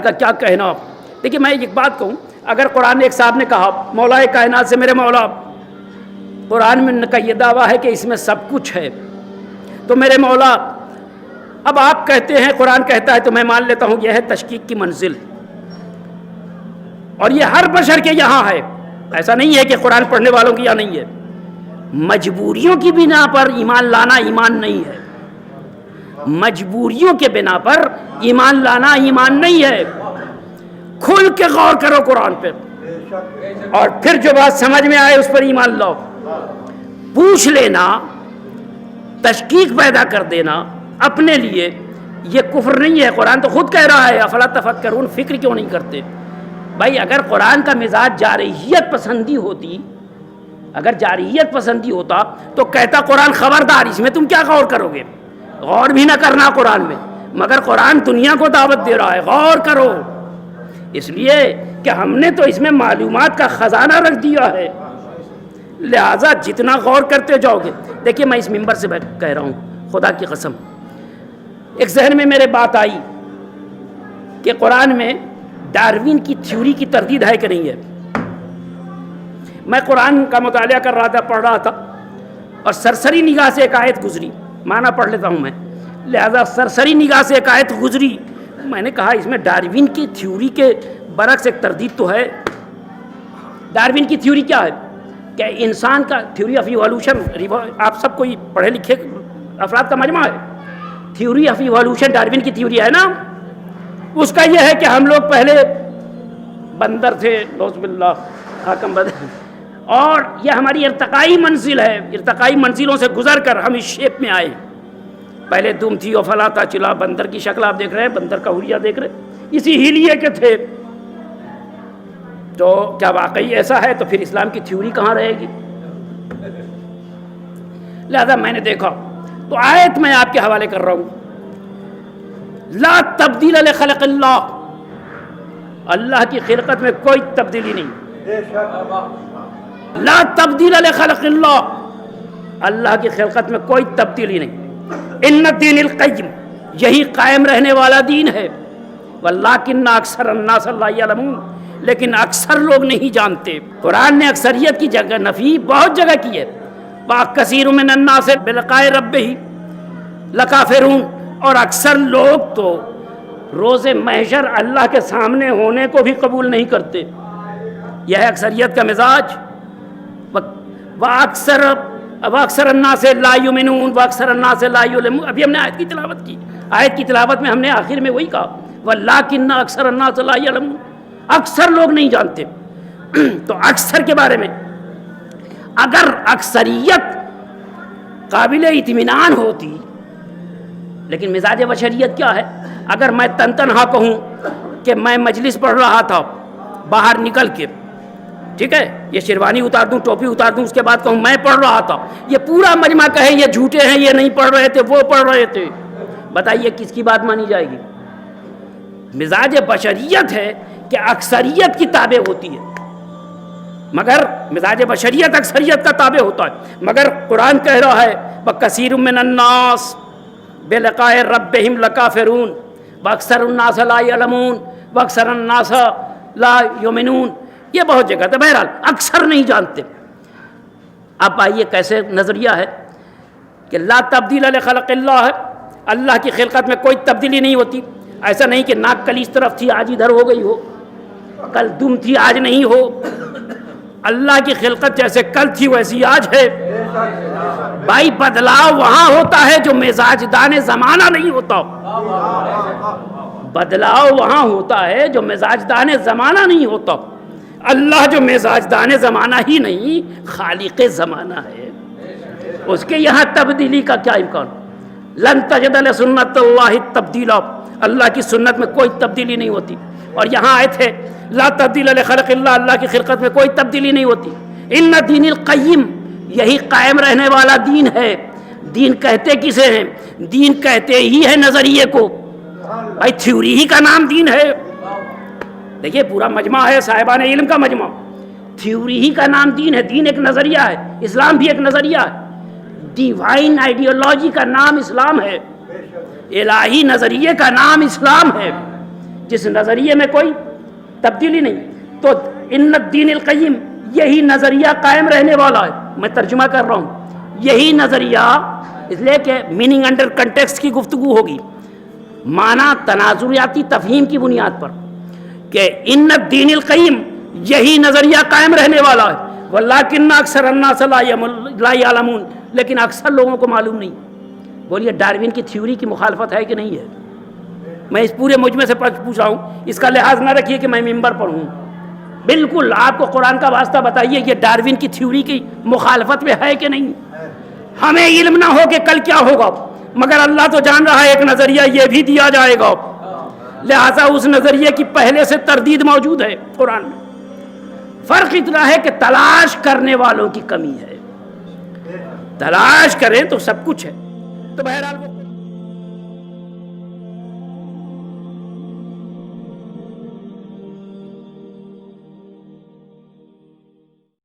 کا کیا کہنا. دیکھیے میں ایک بات کہوں, اگر قرآن ایک صاحب نے کہا مولا کائنات سے میرے مولا, قرآن میں کا یہ دعویٰ ہے کہ اس میں سب کچھ ہے, تو میرے مولا اب آپ کہتے ہیں قرآن کہتا ہے تو میں مان لیتا ہوں یہ ہے تشکیک کی منزل, اور یہ ہر بشر کے یہاں ہے. ایسا نہیں ہے کہ قرآن پڑھنے والوں کی یہاں نہیں ہے. مجبوریوں کی بنا پر ایمان لانا ایمان نہیں ہے. مجبوریوں کے بنا پر ایمان لانا ایمان نہیں ہے. کھل کے غور کرو قرآن پہ, اور پھر جو بات سمجھ میں آئے اس پر ایمان لاؤ. پوچھ لینا, تشکیک پیدا کر دینا اپنے لیے, یہ کفر نہیں ہے. قرآن تو خود کہہ رہا ہے افلا تفکرون, فکر کیوں نہیں کرتے؟ بھائی اگر قرآن کا مزاج جارحیت پسندی ہوتی, اگر جارحیت پسندی ہوتا تو کہتا قرآن خبردار اس میں تم کیا غور کرو گے, غور بھی نہ کرنا قرآن میں. مگر قرآن دنیا کو دعوت دے رہا ہے غور کرو, اس لیے کہ ہم نے تو اس میں معلومات کا خزانہ رکھ دیا ہے, لہٰذا جتنا غور کرتے جاؤ گے. دیکھیے میں اس ممبر سے کہہ رہا ہوں خدا کی قسم, ایک ذہن میں میرے بات آئی کہ قرآن میں ڈاروین کی تھیوری کی تردید ہے کہ نہیں ہے. میں قرآن کا مطالعہ کر رہا تھا, پڑھ رہا تھا, اور سرسری نگاہ سے ایک آیت گزری, معنی پڑھ لیتا ہوں میں, لہذا سرسری نگاہ سے ایک آیت گزری, میں نے کہا اس میں ڈاروین کی تھیوری کے برعکس ایک تردید تو ہے. ڈاروین کی تھیوری کیا ہے کہ انسان کا تھیوری آف ایوالوشن, آپ سب کوئی پڑھے لکھے افراد کا مجمع ہے, تھیوری آف ایوالوشن ڈاروین کی تھیوری ہے نا. اس کا یہ ہے کہ ہم لوگ پہلے بندر تھے, نعوذ باللہ حاکم بدر, اور یہ ہماری ارتقائی منزل ہے, ارتقائی منزلوں سے گزر کر ہم اس شیپ میں آئے. پہلے دم تھی اور فلاتا چلا, بندر کی شکل آپ دیکھ رہے ہیں, بندر کا حلیہ دیکھ رہے ہیں, اسی ہیلیے کے تھے. تو کیا واقعی ایسا ہے تو پھر اسلام کی تھیوری کہاں رہے گی؟ لہذا میں نے دیکھا تو آیت میں آپ کے حوالے کر رہا ہوں, لا تبدیل لخلق اللہ, اللہ کی خلقت میں کوئی تبدیلی نہیں. لا تبدیل لخلق اللہ, اللہ کی خلقت میں کوئی تبدیلی نہیں. ان الدین القیم, یہی قائم رہنے والا دین ہے. ولکن اکثر الناس لا یعلمون, لیکن اکثر لوگ نہیں جانتے. قرآن نے اکثریت کی جگہ نفی بہت جگہ کی ہے. وَكَثِيرٌ مِّنَ النَّاسِ بِلِقَاءِ رَبِّهِ لَكَافِرُونَ, اور اکثر لوگ تو روز محشر اللہ کے سامنے ہونے کو بھی قبول نہیں کرتے. یہ ہے اکثریت کا مزاج. وَأَكْثَرَ النَّاسِ لَا يُؤْمِنُونَ وَأَكْثَرَ النَّاسِ لَا يَعْلَمُونَ. ابھی ہم نے آیت کی تلاوت کی, آیت کی تلاوت میں ہم نے آخر میں وہی کہا وَلَٰكِنَّ أَكْثَرَ النَّاسِ لَا يَعْلَمُونَ, اکثر لوگ نہیں جانتے. تو اکثر کے بارے میں اگر اکثریت قابل اطمینان ہوتی, لیکن مزاج بشریت کیا ہے, اگر میں تنہا کہوں کہ میں مجلس پڑھ رہا تھا باہر نکل کے, ٹھیک ہے, یہ شیروانی اتار دوں, ٹوپی اتار دوں, اس کے بعد کہوں میں پڑھ رہا تھا, یہ پورا مجمع کہے یہ جھوٹے ہیں, یہ نہیں پڑھ رہے تھے, وہ پڑھ رہے تھے, بتائیے کس کی بات مانی جائے گی؟ مزاج بشریت ہے کہ اکثریت کی تابع ہوتی ہے, مگر مزاج بشریت اکثریت کا تابع ہوتا ہے. مگر قرآن کہہ رہا ہے وَكَثِيرٌ مِّنَ النَّاسِ بِلِقَاءِ رَبِّهِمْ لَكَافِرُونَ وَأَكْثَرُ النَّاسِ لَا يَعْلَمُونَ وَأَكْثَرُ النَّاسِ لَا يُؤْمِنُونَ. یہ بہت جگہ تھا. بہرحال اکثر نہیں جانتے. اب آئیے کیسے نظریہ ہے کہ لا تبدیل لخلق اللہ ہے, اللہ کی خلقت میں کوئی تبدیلی نہیں ہوتی. ایسا نہیں کہ ناک کل اس طرف تھی آج ادھر ہو گئی ہو, کل دم تھی آج نہیں ہو. اللہ کی خلقت جیسے کل تھی ویسی آج ہے. بھائی بدلاؤ وہاں ہوتا ہے جو مزاج دان زمانہ نہیں ہوتا. بدلاؤ وہاں ہوتا ہے جو مزاج دان زمانہ نہیں ہوتا. اللہ جو مزاج دان زمانہ ہی نہیں, خالق زمانہ ہے, اس کے یہاں تبدیلی کا کیا امکان؟ لن تجد لسنت اللہ تبدیلا, اللہ کی سنت میں کوئی تبدیلی نہیں ہوتی. اور یہاں آئے تھے لا تبدیل لخلق اللہ, اللہ کی خلقت میں کوئی تبدیلی نہیں ہوتی. ان دین القیم, یہی قائم رہنے والا دین ہے. دین کہتے کسے ہیں؟ دین کہتے ہی ہے نظریے کو. بھائی تھیوری ہی کا نام دین ہے. دیکھیے پورا مجمع ہے صاحبان علم کا مجمع, تھیوری ہی کا نام دین ہے. دین ایک نظریہ ہے, اسلام بھی ایک نظریہ ہے. ڈیوائن آئیڈیالوجی کا نام اسلام ہے, الہی نظریے کا نام اسلام ہے. جس نظریے میں کوئی تبدیلی نہیں. تو ان الدین القیم یہی نظریہ قائم رہنے والا ہے. میں ترجمہ کر رہا ہوں. یہی نظریہ اس لیے کہ میننگ انڈر کنٹیکسٹ کی گفتگو ہوگی, معنی تناظریاتی تفہیم کی بنیاد پر, کہ ان الدین القیم یہی نظریہ قائم رہنے والا ہے. ولیکن اکثر الناس لا یعلمون, لیکن اکثر لوگوں کو معلوم نہیں. بولیے ڈاروین کی تھیوری کی مخالفت ہے کہ نہیں ہے؟ میں اس پورے مجمع سے پوچھ رہا ہوں, اس کا لحاظ نہ رکھیے کہ میں ممبر پر ہوں. بالکل آپ کو قرآن کا واسطہ بتائیے یہ ڈاروین کی تھیوری کی مخالفت میں ہے کہ نہیں. ہمیں علم نہ ہو کہ کل کیا ہوگا, مگر اللہ تو جان رہا ہے ایک نظریہ یہ بھی دیا جائے گا. لہٰذا اس نظریے کی پہلے سے تردید موجود ہے قرآن میں. فرق اتنا ہے کہ تلاش کرنے والوں کی کمی ہے. تلاش کریں تو سب کچھ ہے. تو بہرحال وہ